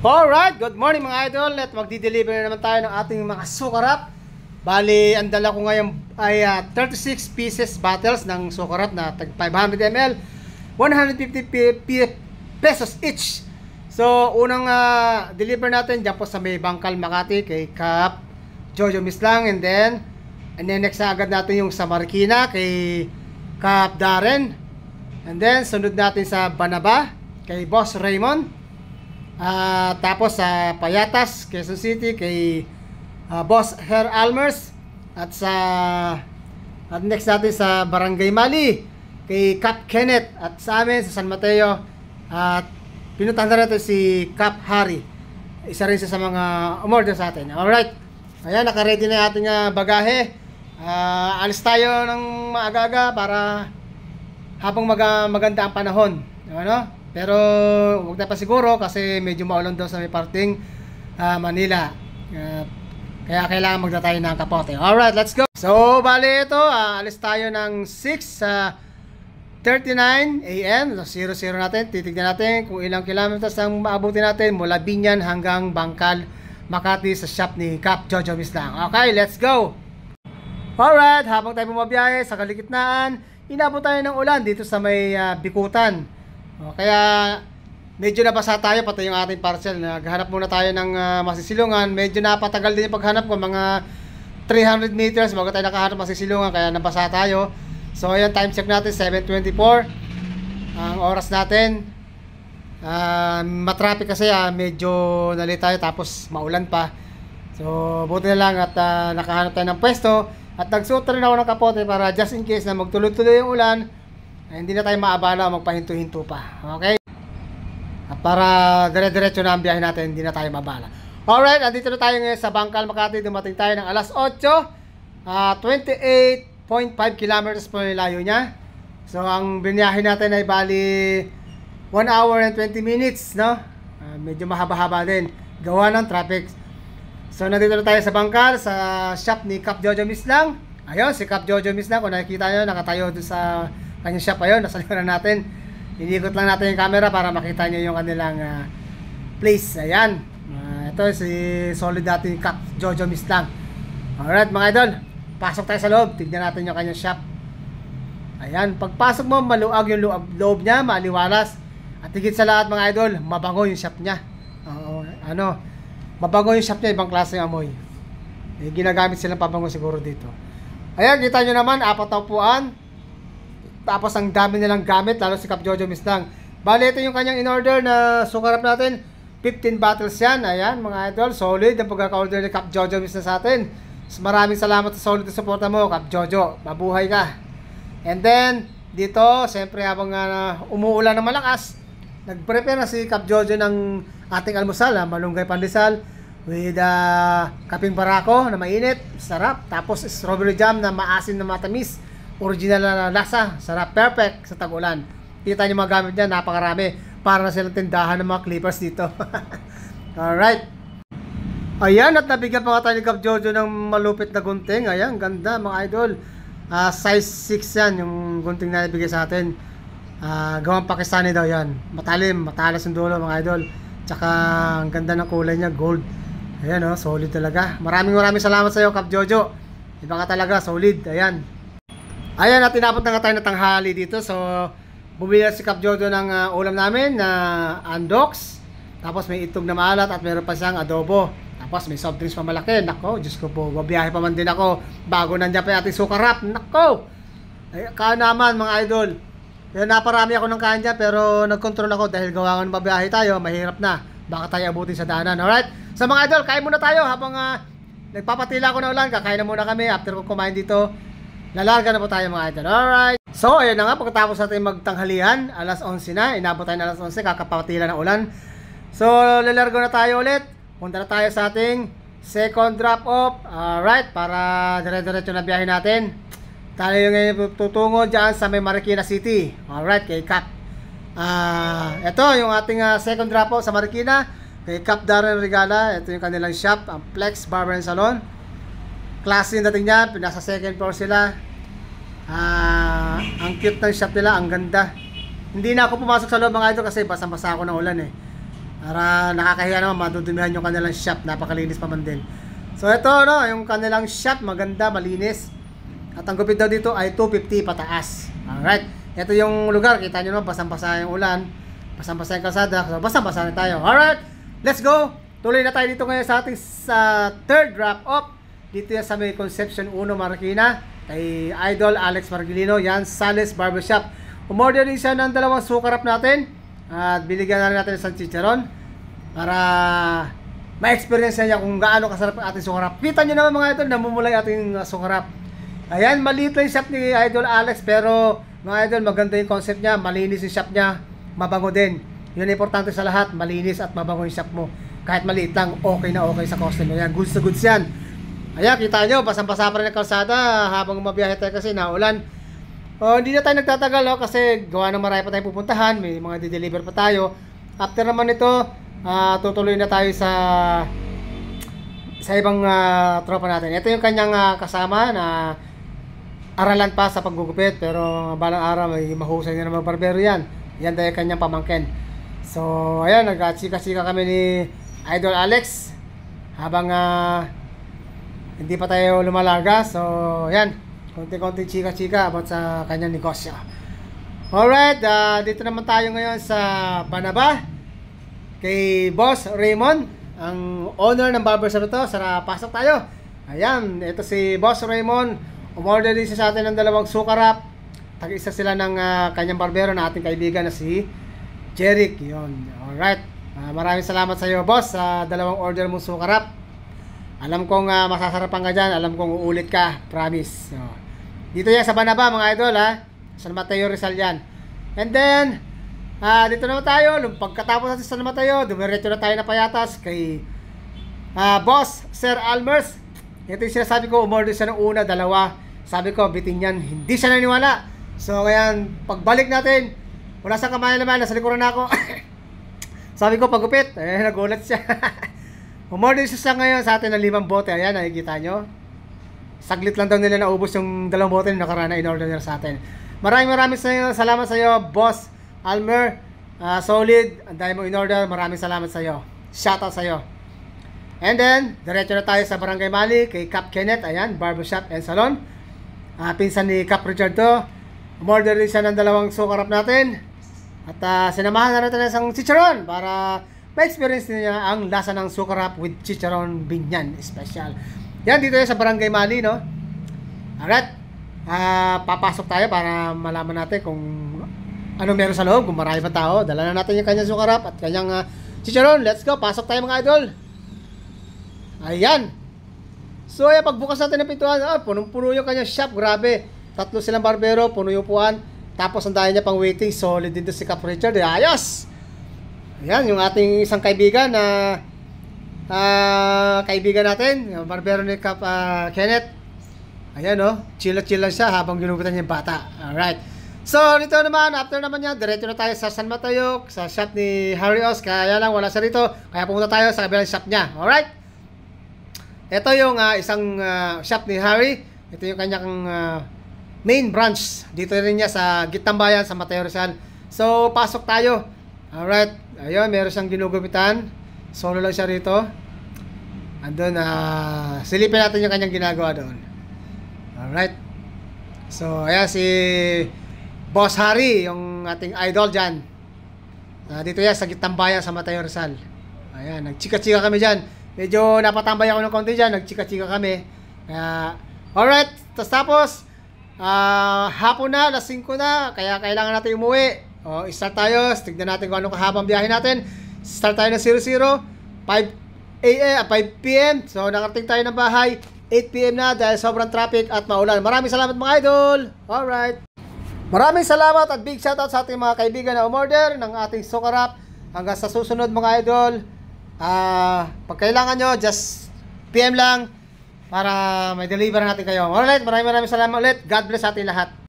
Alright, good morning mga idol. At magdi-deliver na naman tayo ng ating mga sukarap. Bali, ang dala ko ngayon ay 36 pieces bottles ng sukarap na tag 500 ml, 150 pesos each. So, unang deliver natin dyan po sa may Bangkal, Makati kay Kap Jojo Mislang. And then next na agad natin yung sa Marikina kay Kap Darren. And then, sunod natin sa Banaba kay Boss Raymond. Tapos sa Payatas, Quezon City kay Boss Her Almers. At next natin sa Barangay Mali kay Cap Kenneth. At sa amin sa San Mateo, at pinuntahan na natin si Cap Harry. Isa rin siya sa mga umorder sa atin. Alright, ayan, naka-ready na yung ating bagahe. Alis tayo ng maaga-aga para habang maganda ang panahon, ano? Pero huwag na pa siguro kasi medyo maulan daw sa may parting Manila. Kaya kailangan magda tayo ng kapote. Alright, let's go! So, bali ito, alis tayo ng 6:39 AM. 00 natin, titignan natin kung ilang kilometers ang maabuti natin mula Binyan hanggang Bangkal, Makati sa shop ni Kap Jojo Mislang. Okay, let's go! Alright, habang tayo bumabiyahe sa kaligitnaan, inabot tayo ng ulan dito sa may Bikutan. Kaya medyo nabasa tayo pati yung ating parcel. Naghanap muna tayo ng masisilungan. Medyo napatagal din yung paghanap ko, mga 300 meters bago tayo nakahanap masisilungan, kaya nabasa tayo. So ayan, time check natin 7:24 ang oras natin. Matraffic kasi, medyo nalate tayo tapos maulan pa. So buti na lang at nakahanap tayo ng pwesto. At nagsuot rin ako ng kapote para just in case na magtuloy-tuloy yung ulan, hindi na tayo maabala o magpahinto-hinto pa. Okay? At para dire-diretso na ang biyahe natin, hindi na tayo mabala. Alright, andito na tayo ngayon sa Bangkal, Makati. Dumating tayo ng alas 8. 28.5 kilometers po yung layo niya. So, ang biniyahe natin ay bali 1 hour and 20 minutes, no? Medyo mahaba-haba din. Gawa ng traffic. So, nandito na tayo sa Bangkal, sa shop ni Kap Jojo Mislang. Ayun, si Kap Jojo Mislang. Kung nakikita nyo, nakatayo doon sa kanyang shop. Ayun, nasa likuran natin. Inikot lang natin yung camera para makita nyo yung kanilang place. Ayan. Ito si solid natin Kap Jojo Mislang. Alright mga idol, pasok tayo sa loob. Tignan natin yung kanyang shop. Ayan, pagpasok mo, maluag yung loob niya, maliwalas. At higit sa lahat mga idol, mabango yung shop niya. Mabango yung shop niya, ibang klase yung amoy. Ginagamit silang pabango siguro dito. Ayan, kita nyo naman, 4 na upuan. Tapos ang dami nilang gamit, lalo si Kap Jojo Mislang. Bali, ito yung kanyang in-order na sukarap natin. 15 bottles yan. Ayan mga idol, solid ang pagkaka-order ni Kap Jojo Mislang sa atin. So, maraming salamat sa solid na suporta mo, Kap Jojo. Mabuhay ka. And then, dito, siyempre habang umuulan ng malakas, nag-prepare na si Kap Jojo ng ating almusal, malunggay pandesal with kaping barako na mainit, sarap. Tapos strawberry jam na maasim na matamis. Original na lasa, sarap, perfect sa tag-ulan. Kita nyo mga gamit niya, napakarami. Para na silang tindahan ng mga clippers dito. Alright. Ayan, at nabigyan pa nga tayo ni Kap Jojo ng malupit na gunting. Ayan, ganda mga idol. Size 6 yan, yung gunting na nabigay sa atin. Gawang Pakistani daw yan. Matalim, matalas yung dulo mga idol. Tsaka ang ganda ng kulay niya, gold. Ayan solid talaga. Maraming salamat sa iyo Kap Jojo. Iba ka talaga, solid. Ayan. Ayan, at tinapot na nga tayo na tanghali dito. So, bumili si Kap Jojo ng ulam namin na andoks. Tapos may itog na maalat at meron pa siyang adobo. Tapos may soft drinks pa malaki. Nako, Diyos ko po, babiyahe pa man din ako bago nandiyan pa yung ating sukarap. Nako! Kaan naman mga idol. Kaya naparami ako ng kain dyan, pero nagkontrol ako dahil gawangan babiyahe tayo, mahirap na. Baka tayo abutin sa daanan. Alright? Sa mga idol, kain muna tayo habang nagpapatila ako ng ulan. Kakain na muna kami after ko kumain dito. Lalarga na po tayo mga idol. Alright. So, ayun na nga. Pagkatapos natin magtanghalian, alas 11 na. Inabot tayo na alas 11. Kakapatila ng ulan. So, lalarga na tayo ulit. Punta na tayo sa ating second drop off. Alright. Para dire-diretso na biyahe natin. Tayo ngayon tutungo dyan sa may Marikina City. Alright. Kay Kap. Ito yung ating second drop off sa Marikina. Kay Kap Darren Regala. Ito yung kanilang shop. Ang Flex Barber and Salon. Klase yung dating niya. Nasa second floor sila. Ang cute ng shop nila, ang ganda. Hindi na ako pumasok sa loob mga idol kasi basang-basa ako ng ulan Para nakakahiya naman, madudumihan yung kanilang shop. Napakalinis pa man din. So ito, no, yung kanilang shop, maganda, malinis. At ang gupit daw dito ay 250 pataas. Alright. Ito yung lugar, kita nyo naman, basang-basa yung ulan. Basang-basa yung kalsada. So basang-basa na tayo. Alright, let's go. Tuloy na tayo dito ngayon sa ating third wrap-up. Dito yan sa may Concepcion 1 Marikina. Kay Idol Alex Margilino. Yan, Sales Barbershop. Umorder din siya ng 2 sukarap natin. At binigyan na rin natin isang chicharon para ma-experience niya kung gaano kasarap ang ating sukarap. Kita nyo naman mga idol, namumulay ating sukarap. Ayan, maliit lang yung shop ni Idol Alex, pero mga idol, maganda yung concept niya. Malinis yung shop niya, mabango din. Yun ang importante sa lahat, malinis at mabango yung shop mo. Kahit maliit lang, okay na okay sa customer yan. Goods na goods yan. Ayan, kita nyo, basang-basa pa rin ang kalsada habang mabiyahe tayo kasi naulan. Hindi na tayo nagtatagal kasi gawa ng marami pa tayong pupuntahan, may mga di-deliver pa tayo. After naman ito, tutuloy na tayo sa ibang tropa natin. Ito yung kanyang kasama na aralan pa sa paggugupit, pero balang araw may mahusay na naman barbero yan. Yan dahil kanyang pamangkin. So ayan, nagchika-chika kami ni Idol Alex habang hindi pa tayo lumalaga. So ayan, konti-konti chika-chika about sa kanyang negosyo. Alright, dito naman tayo ngayon sa Banaba kay Boss Raymond, ang owner ng barbershop ito. Sara, pasok tayo. Ayan, ito si Boss Raymond. Umorder din siya sa atin ng 2 sukarap. Tag-isa sila ng kanyang barbero na ating kaibigan na si Jeric. Yun. Alright, maraming salamat sa iyo, boss, sa 2 order mong sukarap. Alam kong masasarapan ka dyan. Alam kong uulit ka, promise. So, dito yan sa Banaba mga idol, San Mateo Rizal yan. And then dito naman tayo, pagkatapos natin sa San Mateo, dumiretso na tayo na Payatas kay Boss Sir Almers. Ito yung sinasabi ko, umorder siya ng una, 2. Sabi ko, bitin yan, hindi siya naniwala. So ngayon, pagbalik natin, wala sa kamay naman, nasa likuran na ako. Sabi ko, pagupit, nagulat siya. Umorder siya ngayon sa atin ng 5 bote. Ayan, nakikita nyo. Saglit lang daw nila naubos yung 2 bote na nakaraan na in-order nila sa atin. Maraming salamat sa iyo, Boss Almer. Solid, ang dahil mo in-order. Maraming salamat sa iyo. Shoutout sa iyo. And then, diretso na tayo sa Barangay Mali kay Cap Kenneth. Ayan, barbershop and salon. Pinsan ni Cap Richard to. Umorder din siya ng 2 sukarap natin. At sinamahan na natin ng isang chicharon para ma-experience niya ang lasa ng sukarap with chicharon binyan special. Yan, dito yan sa Barangay Mali, no? Alright, papasok tayo para malaman natin kung ano meron sa loob, kung marami pa tao. Dala na natin yung kanyang sukarap at kanyang chicharon. Let's go, pasok tayo mga idol. Ayan. So ayan, pagbukas natin ng pintuan, punong-puno yung kanyang shop, grabe. 3 silang barbero, puno yung upuan. Tapos ang dahil niya pang waiting, solid din si Cap Richard. Ayos! Ayan, yung ating isang kaibigan na kaibigan natin, yung barbero ni Cap Kenneth. Ayan, chill lang siya habang ginugutan niya yung bata. Alright, so dito naman, after naman niya, diretso na tayo sa San Mateo, sa shop ni Harry Os. Kaya lang wala siya rito, kaya pumunta tayo sa kabilang shop niya. Alright, ito yung isang shop ni Harry. Ito yung kanyang main branch. Dito rin niya sa gitnang bayan, sa Mateo Rizal. So pasok tayo. Alright, ayun, meron siyang ginugupitan. Solo lang siya rito. Andun, silipin natin yung kanyang ginagawa doon. Alright. So, ayan si Boss Harry, yung ating idol dyan. Dito yan, sa gitnang bayan, sa Mateo Rizal. Ayan, nagchika-chika kami dyan. Medyo napatambay ako ng konti dyan, nagchika-chika kami. Alright, tapos, hapon na, alas 5 na, kaya kailangan natin umuwi. Start tayo, tignan natin kung anong kahabang biyahe natin. Start tayo ng 00, 5 p.m. So, nakarating tayo ng bahay, 8 p.m. na dahil sobrang traffic at maulan. Maraming salamat mga idol! Alright. Maraming salamat at big shoutout sa ating mga kaibigan na umorder ng ating sukarap. Hanggang sa susunod mga idol. Pag kailangan nyo, just PM lang para may deliver natin kayo. Alright, maraming salamat ulit. God bless sa ating lahat.